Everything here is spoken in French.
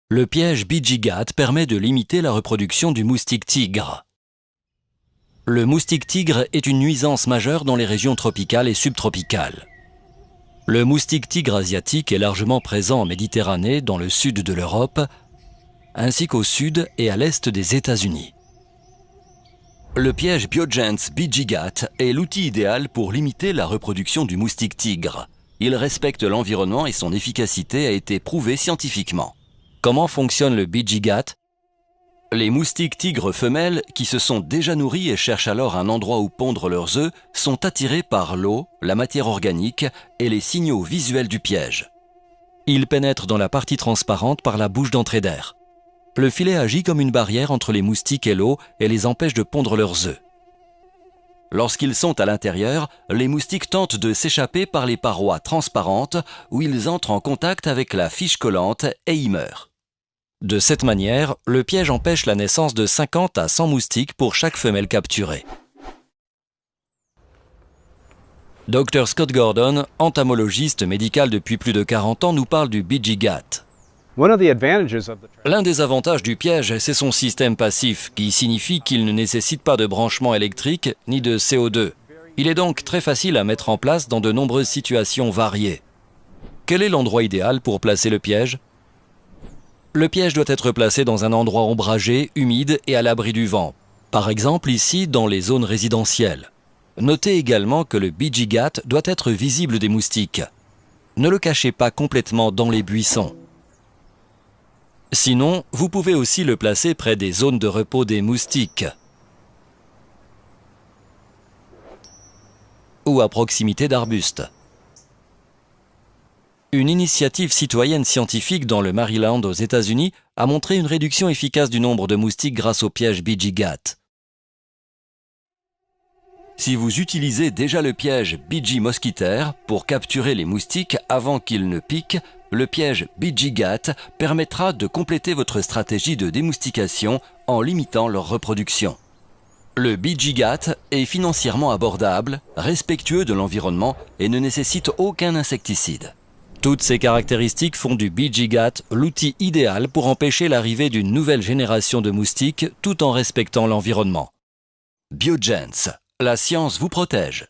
Le piège BG-GAT permet de limiter la reproduction du moustique tigre. Le moustique tigre est une nuisance majeure dans les régions tropicales et subtropicales. Le moustique tigre asiatique est largement présent en Méditerranée, dans le sud de l'Europe, ainsi qu'au sud et à l'est des États-Unis. Le piège Biogenz BG-GAT est l'outil idéal pour limiter la reproduction du moustique tigre. Il respecte l'environnement et son efficacité a été prouvée scientifiquement. Comment fonctionne le BG-GAT? Les moustiques tigres femelles, qui se sont déjà nourris et cherchent alors un endroit où pondre leurs œufs, sont attirés par l'eau, la matière organique et les signaux visuels du piège. Ils pénètrent dans la partie transparente par la bouche d'entrée d'air. Le filet agit comme une barrière entre les moustiques et l'eau et les empêche de pondre leurs œufs. Lorsqu'ils sont à l'intérieur, les moustiques tentent de s'échapper par les parois transparentes où ils entrent en contact avec la fiche collante et y meurent. De cette manière, le piège empêche la naissance de 50 à 100 moustiques pour chaque femelle capturée. Dr Scott Gordon, entomologiste médical depuis plus de 40 ans, nous parle du BG-GAT. L'un des avantages du piège, c'est son système passif, qui signifie qu'il ne nécessite pas de branchement électrique ni de CO2. Il est donc très facile à mettre en place dans de nombreuses situations variées. Quel est l'endroit idéal pour placer le piège? Le piège doit être placé dans un endroit ombragé, humide et à l'abri du vent. Par exemple ici, dans les zones résidentielles. Notez également que le BG-GAT doit être visible des moustiques. Ne le cachez pas complètement dans les buissons. Sinon, vous pouvez aussi le placer près des zones de repos des moustiques ou à proximité d'arbustes. Une initiative citoyenne scientifique dans le Maryland aux États-Unis a montré une réduction efficace du nombre de moustiques grâce au piège BG-GAT. Si vous utilisez déjà le piège BG mosquitaire pour capturer les moustiques avant qu'ils ne piquent, le piège BG-GAT permettra de compléter votre stratégie de démoustication en limitant leur reproduction. Le BG-GAT est financièrement abordable, respectueux de l'environnement et ne nécessite aucun insecticide. Toutes ces caractéristiques font du BG-GAT l'outil idéal pour empêcher l'arrivée d'une nouvelle génération de moustiques tout en respectant l'environnement. Biogenz, la science vous protège.